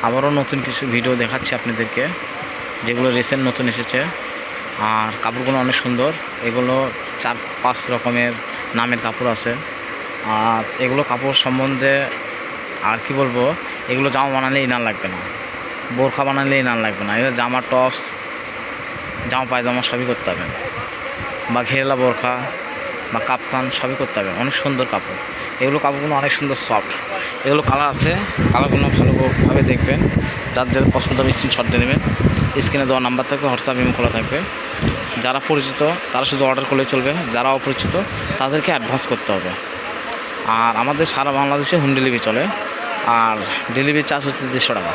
আবারও নতুন কিছু ভিডিও দেখাচ্ছি আপনাদেরকে, যেগুলো রিসেন্ট নতুন এসেছে। আর কাপড়গুলো অনেক সুন্দর। এগুলো 4-5 রকমের নামের কাপড় আছে। আর এগুলো কাপড় সম্বন্ধে আর কি বলবো, এগুলো জামা বানালেই না লাগবে না, বোরখা বানালেই না লাগবে না। এগুলো জামা, টপস, জামা পায়জামা সবই করতে হবে, বা ঘেরলা বোরখা বা কাপ্তান সবই করতে হবে। অনেক সুন্দর কাপড় এগুলো, কাপড়গুলো অনেক সুন্দর সফট। এগুলো কালার আছে, কালারগুলো ভালোভাবে দেখবেন। যার যার পছন্দ হবে স্ক্রিনশট দিয়ে নেবেন। স্ক্রিনে দেওয়া নাম্বার থাকবে, হোয়াটসঅ্যাপ ইমো খোলা থাকবে। যারা পরিচিত তারা শুধু অর্ডার করলেই চলবে, যারা অপরিচিত তাদেরকে অ্যাডভান্স করতে হবে। আর আমাদের সারা বাংলাদেশে হোম ডেলিভারি চলে। আর ডেলিভারি চার্জ হচ্ছে 150 টাকা।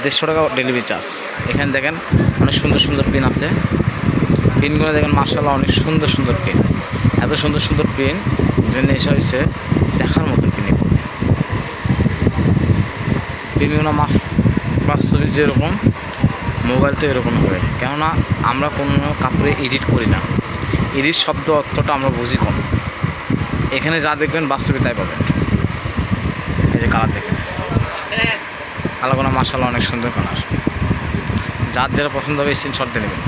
150 টাকা ডেলিভারি চার্জ। এখানে দেখেন অনেক সুন্দর সুন্দর পিন আছে। পিনগুলো দেখেন মাশাআল্লাহ, অনেক সুন্দর সুন্দর পিন। এত সুন্দর সুন্দর পিন ট্রেনে এসে হয়েছে দেখার মতন পিন। পিনগুলো বাস্তবে যেরকম, মোবাইল তো এরকম হবে। কেননা আমরা কোনো কাপড়ে এডিট করি না, এডিট শব্দ অর্থটা আমরা বুঝি কম। এখানে যা দেখবেন বাস্তবে তাই পাবেন। এই যে কালার দেখেন, কালারগুলো মাশাআল্লাহ অনেক সুন্দর কালার। যার যেটা পছন্দ হবে স্ক্রিনশট দিয়ে নেবেন।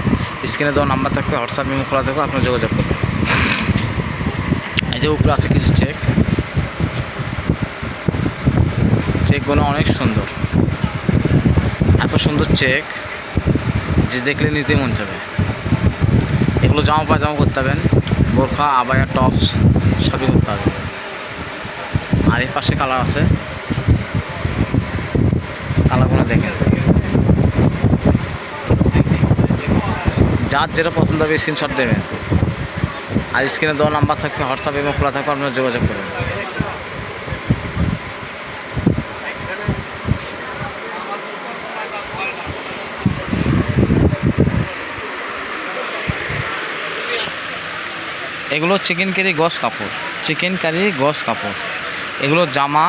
স্ক্রিনে দেওয়া নাম্বার থাকবে, হোয়াটসঅ্যাপ ইমো খোলা থাকবে, আপনার যোগাযোগ করবেন। এই যে উপরে আছে কিছু চেকগুলো অনেক সুন্দর। এত সুন্দর চেক যে দেখলে নিতে মন যাবে। এগুলো জামা পায়জামা করতে হবেন, বোরখা, আবায়া, টপস সবই করতে হবে। আর এর পাশে কালার আছে, কালারগুলো দেখেন। যার যেটা পছন্দ হবে স্ক্রিনশট দেবেন। আর স্ক্রিনে দেওয়া নাম্বার থাকবে, হোয়াটসঅ্যাপ এবং খোলা থাকবে, আপনারা যোগাযোগ করবেন। এগুলো চিকেন কারি গস কাপড়, চিকেন কারি গস কাপড়। এগুলো জামা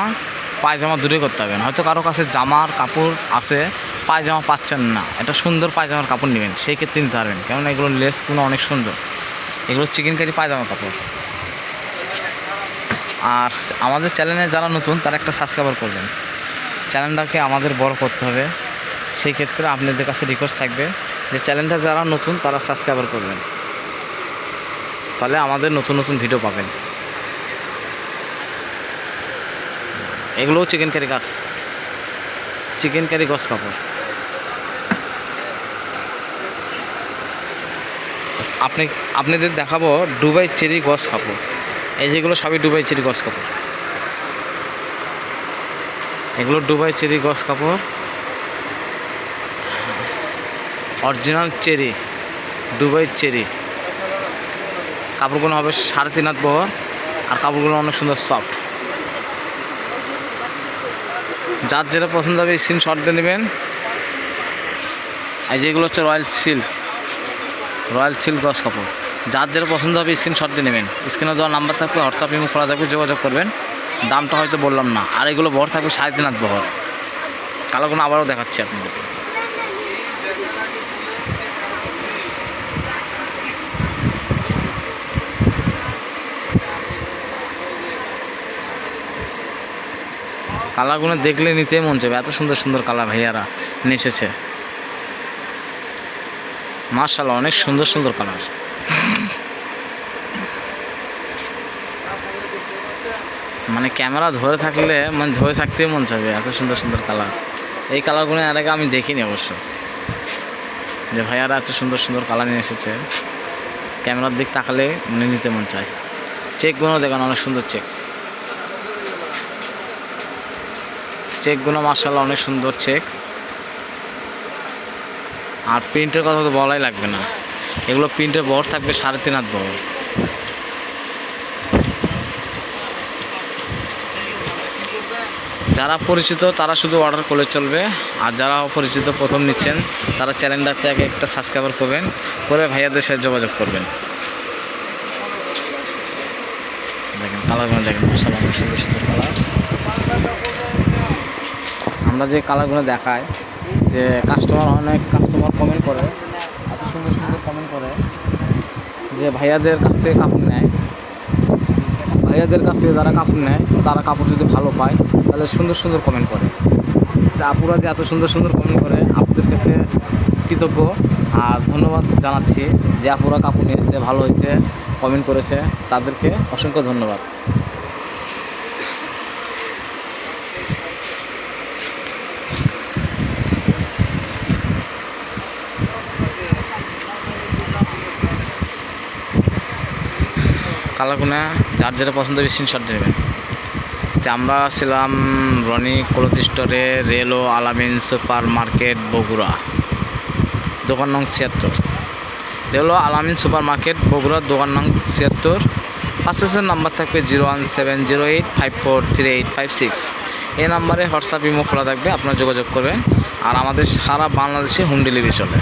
পায়জামা দূরে করতে হবে। হয়তো কারো কাছে জামার কাপড় আছে, পায়জামা পাচ্ছেন না, এটা সুন্দর পায়জামার কাপড় নেবেন, সেই ক্ষেত্রে নিতে পারবেন। কেননা এগুলো লেসগুলো অনেক সুন্দর। এগুলো চিকেন কারি পায়জামা কাপড়। আর আমাদের চ্যানেলে যারা নতুন তারা একটা সাবস্ক্রাইব করবেন। চ্যানেলটাকে আমাদের বড় করতে হবে, সেই ক্ষেত্রে আপনাদের কাছে রিকোয়েস্ট থাকবে যে চ্যানেলটা যারা নতুন তারা সাবস্ক্রাইব করবেন, তাহলে আমাদের নতুন নতুন ভিডিও পাবেন। এগুলোও চিকেন কারি কাজ, চিকেন কারি গস কাপড়। আপনাদের দেখাবো দুবাই চেরি গস কাপড়। এই যেগুলো সবই দুবাই চেরি গস কাপড়। এগুলো দুবাই চেরি গস কাপড়, অরিজিনাল চেরি, দুবাই চেরি। কাপড়গুলো হবে 3.5 হাত বহর। আর কাপড়গুলো অনেক সুন্দর সফট। যার যেটা পছন্দ হবে স্ক্রিনশট দিয়ে নেবেন। এই যেগুলো হচ্ছে রয়্যাল সিল্ক গস কাপড়। যার যেটা পছন্দ হবে স্ক্রিনশট দিয়ে নেবেন। স্ক্রিনে দেওয়া নাম্বার থাকবে, হোয়াটসঅ্যাপ ইমো খোলা থাকবে, যোগাযোগ করবেন। দামটা হয়তো বললাম না। আর এগুলো বহর থাকবে 3.5 হাত বহর। কালারগুলো আবারও দেখাচ্ছি আপনাদের। কালারগুলো দেখলে নিতেই মন চাইবে। এত সুন্দর সুন্দর কালার ভাইয়ারা নিয়ে এসেছে। মাশাআল্লাহ অনেক সুন্দর সুন্দর কালার। মানে ক্যামেরা ধরে থাকলে মানে ধরে থাকতেই মন চাইবে, এত সুন্দর সুন্দর কালার। এই কালারগুলো এর আগে আমি দেখিনি অবশ্য, যে ভাইয়ারা এত সুন্দর সুন্দর কালার নিয়ে এসেছে। ক্যামেরার দিক তাকালে মনে নিতে মন চায়। চেকগুলো দেখেন অনেক সুন্দর চেকগুলো মাশাআল্লাহ অনেক সুন্দর চেক। আর প্রিন্টের কথা তো বলাই লাগবে না। এগুলো প্রিন্টের বহর থাকবে 3.5 হাত বহর। যারা পরিচিত তারা শুধু অর্ডার করলে চলবে। আর যারা অপরিচিত প্রথম নিচ্ছেন তারা চ্যানেলটাতে আগে একটা সাবস্ক্রাইব করবেন, করে ভাইয়াদের সাথে যোগাযোগ করবেন। দেখেন কালারগুলো দেখেন, মাশাআল্লাহ অনেক সুন্দর সুন্দর কালার। আমরা যে কালারগুলো দেখাই, যে অনেক কাস্টমার কমেন্ট করে, এত সুন্দর সুন্দর কমেন্ট করে যে ভাইয়াদের কাছ থেকে কাপড় নেয়। ভাইয়াদের কাছ থেকে যারা কাপড় নেয় তারা কাপড় যদি ভালো পায় তাহলে সুন্দর সুন্দর কমেন্ট করে। তা আপুরা যে এত সুন্দর সুন্দর কমেন্ট করে, আপুদের কাছে কৃতজ্ঞ আর ধন্যবাদ জানাচ্ছি। যে আপুরা কাপড় নিয়েছে, ভালো হয়েছে, কমেন্ট করেছে, তাদেরকে অসংখ্য ধন্যবাদ। কালারগুনা যার যেটা পছন্দ হবে স্ক্রিনশট দেবেন। তো আমরা ছিলাম রনি ক্লথ স্টোরে, রেলো আলামিন সুপার মার্কেট বগুড়া, দোকান নং ৭৬। রেলো আলামিন সুপার মার্কেট বগুড়া, দোকান নং ৭৬। পাঁচের নাম্বার থাকবে 01708543856। এই নাম্বারে হোয়াটসঅ্যাপ ইমো খোলা থাকবে, আপনারা যোগাযোগ করবেন। আর আমাদের সারা বাংলাদেশে হোম ডেলিভারি চলে।